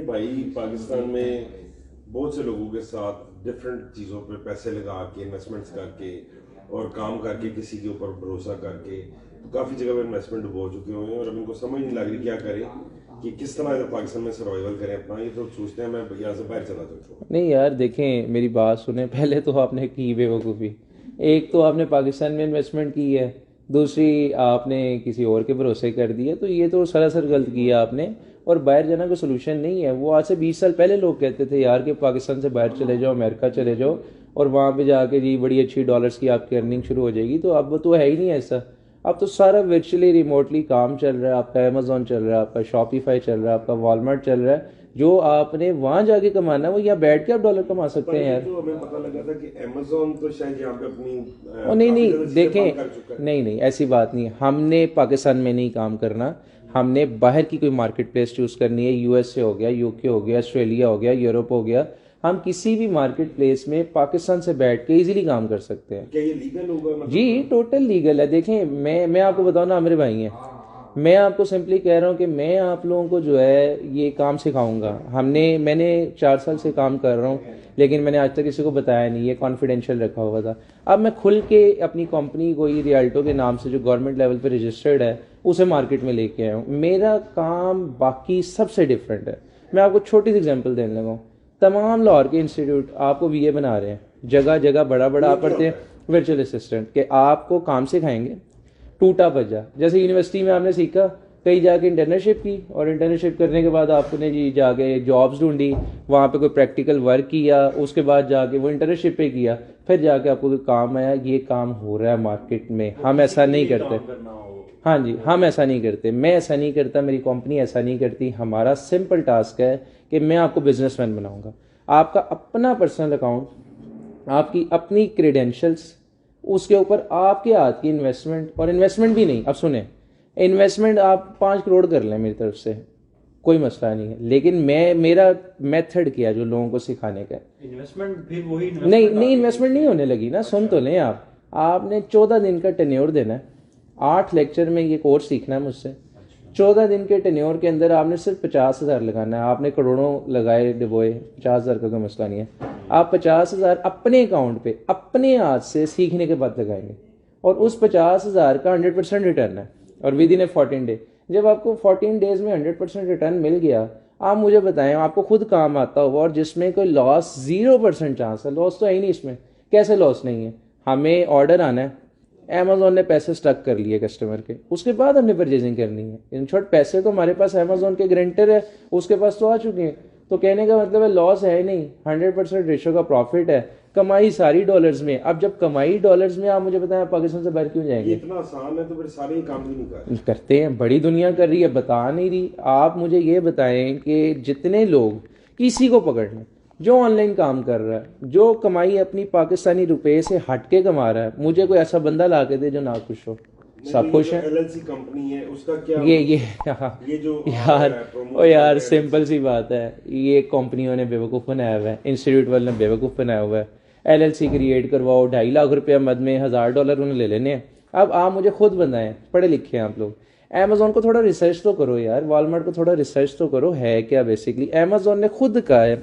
ये भाई पाकिस्तान में बहुत से लोगों के साथ डिफरेंट चीज़ों पे पैसे लगा के इन्वेस्टमेंट्स करके और काम करके किसी के ऊपर भरोसा करके तो काफ़ी जगह पे इन्वेस्टमेंट डुबो चुके हुए हैं और अब इनको समझ नहीं लग रही क्या करें कि किस तरह पाकिस्तान में सर्वाइवल करें अपना। ये तो सोचते हैं मैं यहाँ से बाहर चला जाऊँ। नहीं यार देखें, मेरी बात सुने। पहले तो आपने की बेवकूफ़ी। एक तो आपने पाकिस्तान में इन्वेस्टमेंट की है, दूसरी आपने किसी और के भरोसे कर दिया, तो ये तो सरासर गलत किया आपने। और बाहर जाना कोई सोल्यूशन नहीं है। वो आज से 20 साल पहले लोग कहते थे यार कि पाकिस्तान से बाहर चले जाओ, अमेरिका चले जाओ और वहाँ पे जाके जी बड़ी अच्छी डॉलर्स की आपकी अर्निंग शुरू हो जाएगी। तो अब तो है ही नहीं ऐसा। अब तो सारा वर्चुअली रिमोटली काम चल रहा है। आपका अमेजोन चल रहा है, आपका शॉपिफाई चल रहा है, आपका वॉलमार्ट चल रहा है। जो आपने वहां जाके कमाना है वो यहाँ बैठ के आप डॉलर कमा सकते हैं यार। तो हमें पता लगा था कि अमेजोन तो शायद यहाँ पे अपनी और नहीं काफी नहीं ज्यादा चीजें बंद कर चुका देखें, है। नहीं नहीं ऐसी बात नहीं है। हमने पाकिस्तान में नहीं काम करना। हमने बाहर की कोई मार्केट प्लेस चूज़ करनी है। यूएसए हो गया, यूके हो गया, ऑस्ट्रेलिया हो गया, यूरोप हो गया। हम किसी भी मार्केट प्लेस में पाकिस्तान से बैठ के इजीली काम कर सकते हैं। क्या ये लीगल होगा मतलब? जी टोटल लीगल है। देखें, मैं आपको बताऊँ ना, मेरे भाई हैं, मैं आपको सिंपली कह रहा हूँ कि मैं आप लोगों को जो है ये काम सिखाऊंगा। मैंने 4 साल से काम कर रहा हूँ, लेकिन मैंने आज तक किसी को बताया नहीं, ये कॉन्फिडेंशियल रखा हुआ था। अब मैं खुल के अपनी कंपनी को ये रियल्टो के नाम से जो गवर्नमेंट लेवल पे रजिस्टर्ड है उसे मार्केट में लेके आया हूँ। मेरा काम बाकी सबसे डिफरेंट है। मैं आपको छोटी सी एग्जांपल देने लगा हूँ। तमाम लाहौर के इंस्टीट्यूट आपको बीए बना रहे हैं, जगह जगह बड़ा बड़ा आप पढ़ते हैं वर्चुअल असिस्टेंट के, आपको काम सिखाएंगे टूटा भजा। जैसे यूनिवर्सिटी में आपने सीखा, कहीं जाके इंटर्नशिप की और इंटर्नशिप करने के बाद आपने जी जाके जॉब्स ढूंढी, वहाँ पे कोई प्रैक्टिकल वर्क किया, उसके बाद जाके वो इंटर्नशिप पे किया, फिर जाके आपको कोई काम आया। ये काम हो रहा है मार्केट में। हम ऐसा नहीं करते। हाँ जी, हम ऐसा नहीं करते। मैं ऐसा नहीं करता, मेरी कंपनी ऐसा नहीं करती। हमारा सिंपल टास्क है कि मैं आपको बिजनेसमैन बनाऊंगा। आपका अपना पर्सनल अकाउंट, आपकी अपनी क्रेडेंशियल्स, उसके ऊपर आपके हाथ की इन्वेस्टमेंट। और इन्वेस्टमेंट भी नहीं, अब सुने, इन्वेस्टमेंट आप 5 करोड़ कर लें मेरी तरफ से, कोई मसला नहीं है। लेकिन मेरा मेथड क्या है जो लोगों को सिखाने का है। इन्वेस्टमेंट फिर वही नहीं नहीं, इन्वेस्टमेंट नहीं होने लगी ना। सुन तो लें आप। आपने 14 दिन का टेन्योर देना है, 8 लेक्चर में ये कोर्स सीखना है मुझसे। 14 दिन के टेन्योर के अंदर आपने सिर्फ 50,000 लगाना है। आपने करोड़ों लगाए डिबोए, 50,000 का कोई मसला नहीं है। आप 50,000 अपने अकाउंट पे अपने हाथ से सीखने के बाद लगाएंगे और उस 50,000 का 100% रिटर्न है। और विद इन ए 14 डे, जब आपको 14 डेज में 100% रिटर्न मिल गया, आप मुझे बताएं, आपको खुद काम आता होगा और जिसमें कोई लॉस 0% चांस है। लॉस तो है ही नहीं इसमें। कैसे लॉस नहीं है? हमें ऑर्डर आना है, अमेजोन ने पैसे स्टक कर लिए कस्टमर के, उसके बाद हमने परचेजिंग करनी है। इन शॉर्ट पैसे तो हमारे पास अमेजोन के गारंटर है, उसके पास तो आ चुके हैं। तो कहने का मतलब है लॉस है नहीं, 100% रेशो का प्रॉफिट है। कमाई सारी डॉलर्स में। अब जब कमाई डॉलर्स में, आप मुझे बताएं पाकिस्तान से बाहर क्यों ये जाएंगे? इतना आसान है तो फिर सारे ही काम भी नहीं कर रहे। करते हैं, बड़ी दुनिया कर रही है, बता नहीं रही। आप मुझे ये बताएं कि जितने लोग, किसी को पकड़ लें जो ऑनलाइन काम कर रहा है, जो कमाई अपनी पाकिस्तानी रुपए से हट के कमा रहा है, मुझे कोई ऐसा बंदा ला के दे जो ना खुश हो। सब खुश है। एलएलसी कंपनी है उसका क्या? ये ये जो यार, ओ यार सिंपल सी बात है। ये कंपनियों ने बेवकूफ़ बनाया हुआ है, इंस्टीट्यूट वाले ने बेवकूफ़ बनाया हुआ है। एलएलसी क्रिएट करवाओ, 2.5 लाख रुपया मद में $1,000 उन्हें ले लेने हैं। अब आप मुझे खुद बताएं, पढ़े लिखे हैं आप लोग, अमेजोन को थोड़ा रिसर्च तो करो यार, वॉलमार्ट को थोड़ा रिसर्च तो करो, है क्या बेसिकली। अमेजोन ने खुद कहा है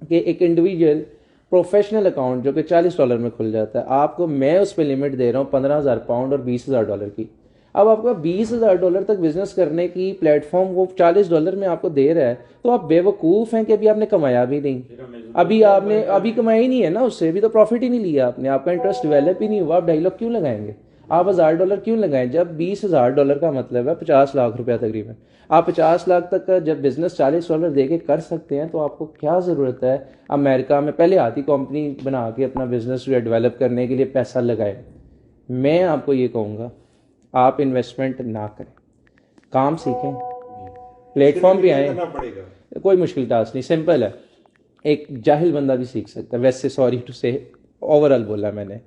कि एक इंडिविजुअल प्रोफेशनल अकाउंट जो कि $40 में खुल जाता है, आपको मैं उस पर लिमिट दे रहा हूँ £15,000 और $20,000 की। अब आपका $20,000 तक बिजनेस करने की प्लेटफॉर्म वो $40 में आपको दे रहा है, तो आप बेवकूफ़ हैं कि अभी आपने कमाया भी नहीं। अभी कमाया ही नहीं है ना उससे, अभी तो प्रॉफिट ही नहीं लिया आपने, आपका इंटरेस्ट डेवलप ही नहीं हुआ। आप $2.5 लाख क्यों लगाएंगे? आप $1,000 क्यों लगाएं? जब $20,000 का मतलब है 50 लाख रुपया तकरीबन। आप 50 लाख तक का जब बिजनेस $40 दे के कर सकते हैं, तो आपको क्या ज़रूरत है अमेरिका में पहले हाथी कंपनी बना के अपना बिजनेस जो है डेवलप करने के लिए पैसा लगाए। मैं आपको ये कहूँगा, आप इन्वेस्टमेंट ना करें, काम सीखें, प्लेटफॉर्म पे आए। कोई मुश्किल टास्क नहीं, सिंपल है। एक जाहिल बंदा भी सीख सकता है। वैसे सॉरी टू से ओवरऑल बोला मैंने,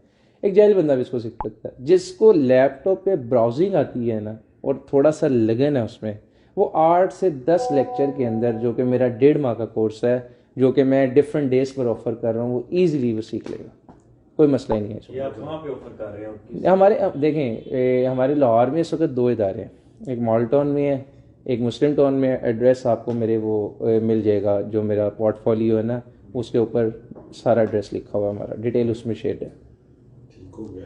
एक जाहिल बंदा भी इसको सीख सकता है। जिसको लैपटॉप पे ब्राउजिंग आती है ना और थोड़ा सा लगन है उसमें, वो 8 से 10 लेक्चर के अंदर, जो कि मेरा 1.5 माह का कोर्स है, जो कि मैं डिफरेंट डेज पर ऑफर कर रहा हूँ, वो ईजिली वो सीख लेगा। कोई मसला ही नहीं है। ये आप कहाँ पे ऑफर कर रहे हैं? हमारे देखें, हमारे लाहौर में इस वक्त 2 इदारे हैं। एक मॉल्टन में है, एक मुस्लिम टाउन में एड्रेस आपको मेरे वो मिल जाएगा, जो मेरा पोर्टफोलियो है ना उसके ऊपर सारा एड्रेस लिखा हुआ है, हमारा डिटेल उसमें शेयर है। ठीक हो गया,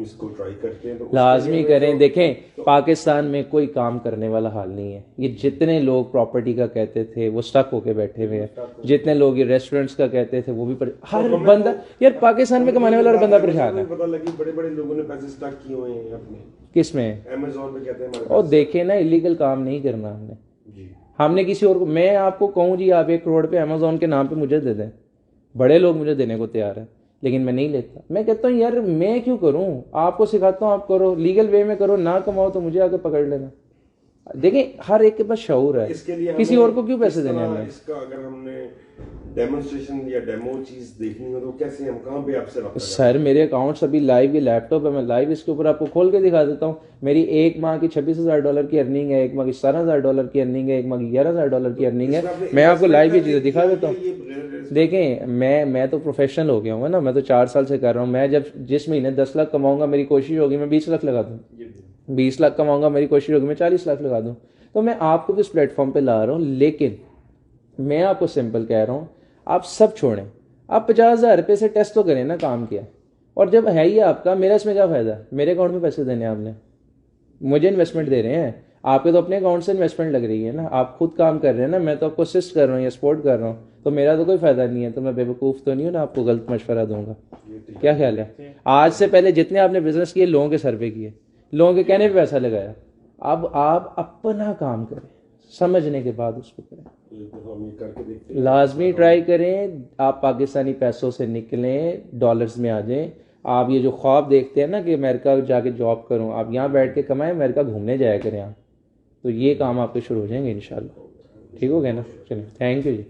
इसको ट्राई करते हैं। तो लाजमी करें। देखें पाकिस्तान में कोई काम करने वाला हाल नहीं है। ये जितने लोग प्रॉपर्टी का कहते थे वो स्टक होके बैठे हुए हैं, जितने लोग ये रेस्टोरेंट्स का कहते थे वो भी हर बंदा यार पाकिस्तान में कमाने वाला हर बंदा परेशान है। पता लगी बड़े बड़े लोगों ने पैसे स्टक किए हुए हैं अपने। किस में? अमेज़न पे कहते हैं। और देखे ना, इलीगल काम नहीं करना हमने जी। हमने किसी और को, मैं आपको कहूँ जी आप 1 करोड़ पे अमेज़न के नाम पे मुझे दे दें, बड़े लोग मुझे देने को तैयार है, लेकिन मैं नहीं लेता। मैं कहता हूँ यार मैं क्यों करूँ, आपको सिखाता हूँ आप करो, लीगल वे में करो, ना कमाओ तो मुझे आके पकड़ लेना। देखिए हर एक के पास शऊर है, किसी और को क्यों पैसे देने हैं। इसका अगर हमने डेमोन्स्ट्रेशन या डेमो चीज देखनी हो तो कैसे, हम कहाँ पे आपसे रब्ता सर मेरे अकाउंट्स अभी लाइव, ये लैपटॉप है, मैं लाइव इसके ऊपर आपको खोल के दिखा देता हूँ। मेरी एक माह की $26,000 की अर्निंग है, एक माह की $17,000 की अर्निंग है, एक माह की $11,000 की अर्निंग है। मैं आपको लाइव ये चीज़ें दिखा देता हूँ। देखें मैं तो प्रोफेशनल हो गया हूँ ना, मैं तो 4 साल से कर रहा हूँ। मैं जब जिस महीने 10 लाख कमाऊंगा मेरी कोशिश होगी मैं 20 लाख लगा दूँ, 20 लाख कमाऊंगा मेरी कोशिश होगी मैं 40 लाख लगा दूँ। तो मैं आपको भी इस प्लेटफॉर्म पे ला रहा हूँ, लेकिन मैं आपको सिंपल कह रहा हूँ आप सब छोड़ें। आप 50,000 रुपये से टेस्ट तो करें ना काम किया, और जब है ही आपका, मेरा इसमें क्या फ़ायदा? मेरे अकाउंट में पैसे देने आपने, मुझे इन्वेस्टमेंट दे रहे हैं, आपके तो अपने अकाउंट से इन्वेस्टमेंट लग रही है ना, आप खुद काम कर रहे हैं ना, मैं तो आपको असिस्ट कर रहा हूँ या सपोर्ट कर रहा हूँ, तो मेरा तो कोई फ़ायदा नहीं है। तो मैं बेवकूफ़ तो नहीं हूँ ना आपको गलत मशवरा दूंगा। क्या ख्याल है? आज से पहले जितने आपने बिजनेस किए लोगों के सर्वे किए, लोगों के कहने पर पैसा लगाया। अब आप अपना काम करें, समझने के बाद उसको करें। लाजमी ट्राई करें, आप पाकिस्तानी पैसों से निकलें, डॉलर्स में आ जाएं। आप ये जो ख्वाब देखते हैं ना कि अमेरिका जाके जॉब करूं, आप यहाँ बैठ के कमाएं, अमेरिका घूमने जाया करें आप, तो ये काम आपके शुरू हो जाएंगे इंशाल्लाह। ठीक हो गया ना? चलिए, थैंक यू जी।